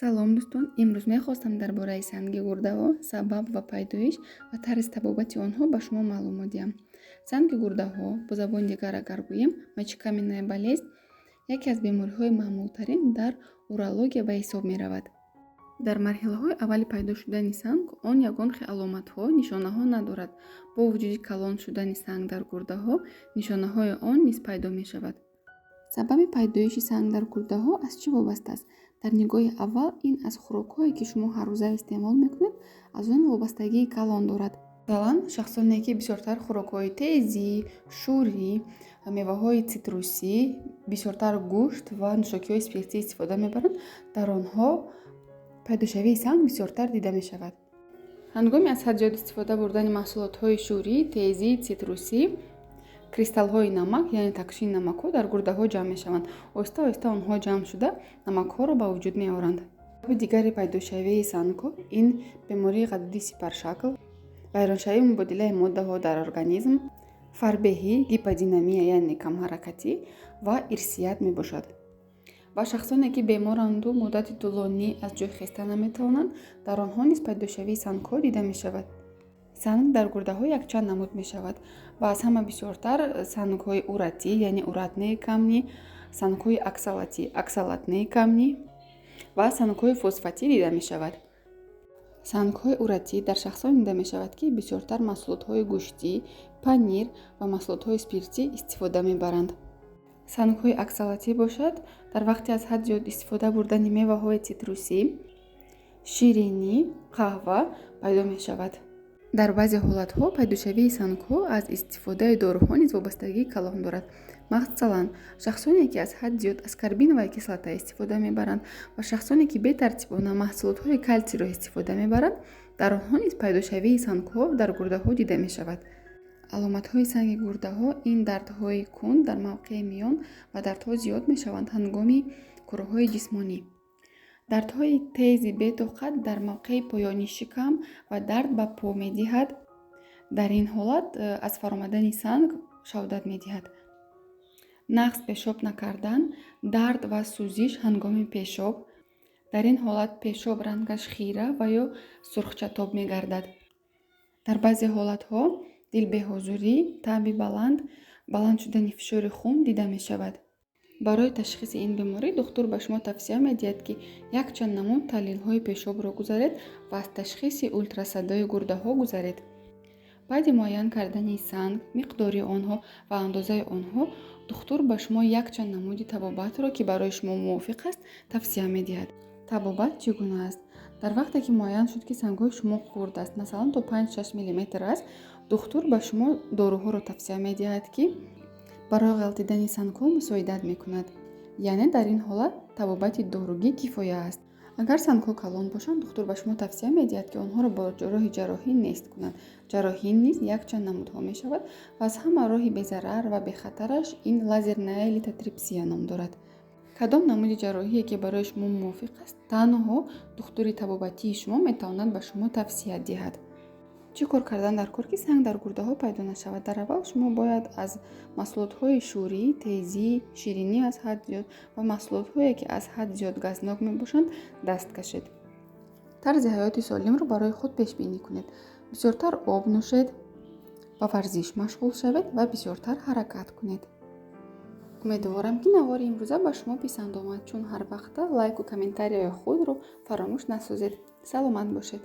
салом дӯстон, имрӯз мехостам дар бораи санги гурдаҳо, сабаб ва пайдоиш ва тарзи табобати онҳо ба шумо маълумот диҳам. Санги гурдаҳо бо забони дигар агар гӯем, мочекаменная болезнь яке аз бемориҳои маъмултарин дар урология ба ҳисоб меравад. дар марҳилаҳои аввали пайдо шудани санг он ягон аломатҳо, нишонаҳо надорад. Бо вуҷуди калон шудани санг дар гурдаҳо, нишонаҳои он низ пайдо мешавад. сабаби пайдоиши санг дар гурдаҳо аз чӣ вобаста аст? дар нигоҳи аввал ин аз хӯрокҳое ки шумо ҳаррӯза истеъмол мекунед, аз он вобастагии калон дорад. масалан, шахсоне ки бисёртар хӯрокҳои тезӣ, шӯрӣ, меваҳои цитрусӣ, бисёртар гӯшт ва нӯшокиҳои спиртӣ истифода мебаранд, дар онҳо пайдошавии санг бисёртар дида мешавад. ҳангоми аз ҳад зиёд истифода бурдани маҳсулотҳои шӯрӣ, тезӣ, цитрусӣ, кристаллҳои намак, яъне такшини намакҳо дар гурдаҳо ҷамъ мешаванд. оҳиста оҳиста онҳо ҷамъ шуда намакҳоро ба вуҷуд меоранд. сабаби дигари пайдошавии сангҳо ин бемории ғадудии сипаршакл, вайроншавии мубодилаи моддаҳо дар организм, фарбеҳӣ, гиподинамия яъне камҳаракатӣ ва ирсият мебошад. ва шахсоне ки беморанду муддати тӯлонӣ аз ҷой хеста наметавонанд, дар онҳо низ пайдошавии сангҳо дида мешавад. санг дар гурдаҳо якчанд намуд мешавад ва аз ҳама бисёртар сангҳои уратӣ, яъне уратнии камнӣ, сангҳои аксалатнии камнӣ ва сангҳои фосфатӣ дида мешавад. сангҳои уратӣ дар шахсоне дида мешавад, ки бисёртар маҳсулотҳои гӯштӣ, панир ва маҳсулотҳои спиртӣ истифода мебаранд. сангҳои аксалатӣ бошад дар вақти аз ҳад зиёд истифода бурдани меваҳои цитрусӣ, ширинӣ, қаҳва пайдо мешавад. дар баъзе ҳолатҳо пайдошавии сангҳо аз истифодаи доруҳо низ вобастагии калон дорад. масалан, шахсоне ки аз ҳад зиёд аскорбиновая кислота истифода мебаранд ва шахсоне ки бетартибона маҳсулотҳои калтиро истифода мебаранд, дар онҳо низ пайдошавии сангҳо дар гурдаҳо дида мешавад. аломатҳои санги гурдаҳо ин дардҳои кунд дар мавқеи миён ва дардҳо зиёд мешаванд ҳангоми кӯрҳои ҷисмонӣ. дардҳои тези бетоқат дар мавқеи поёни шикам ва дард ба по медиҳад. дар ин ҳолат аз фаромадани санг шаҳодат медиҳад. нақс пешоб накардан, дард ва сӯзиш ҳангоми пешоб. дар ин ҳолат пешоб рангаш хира ва ё сурхчатоб мегардад. дар баъзе ҳолатҳо дилбеҳозурӣ, таъби баланд шудани фишори хун дида мешавад. барои ташхиси ин беморӣ духтур ба шумо тавсия медиҳад, ки якчанд намуд таҳлилҳои пешобро гузаред ва аз ташхиси ултрасадои гурдаҳо гузаред. баъди муайян кардани санг, миқдори онҳо ва андозаи онҳо, духтур ба шумо якчанд намуди табобатро, ки барои шумо мувофиқ аст, тавсия медиҳад. табобат чӣ гуна аст? дар вақте ки муайян шуд, ки сангҳои шумо хурд аст, масалан то 5-6 мм аст, духтур ба шумо доруҳоро тавсия медиҳад, ки барои ғалтидани сангҳо мусоидат мекунад. яъне дар ин ҳолат табобати доругӣ кифоя аст. агар сангҳо калон бошанд, духтур ба шумо тавсия медиҳад, ки онҳоро бо роҳи ҷарроҳӣ нест кунад. ҷарроҳӣ низ якчанд намудҳо мешавад ва аз ҳама роҳи безарар ва бехатараш ин лазерная литотрипсия ном дорад. кадом намуди ҷарроҳие ки барои шумо мувофиқ аст, танҳо духтури табобатии шумо метавонад ба шумо тавсия диҳад. чӣ кор кардан дар кор ки санг дар гурдаҳо пайдо нашавад? дар аввал шумо бояд аз маҳсулотҳои шӯрӣ, тезӣ, ширинӣ аз ҳад зиёд ва маҳсулотҳое ки аз ҳад зиёд газнок мебошанд даст кашед. тарзи ҳаёти солимро барои худ пешбинӣ кунед. бисёртар об нӯшед, ба варзиш машғул шавед ва бисёртар ҳаракат кунед. умедворам ки навори имрӯза ба шумо писанд омад. чун ҳар вақта лайку комментарияи худро фаромӯш насозед. саломат бошед.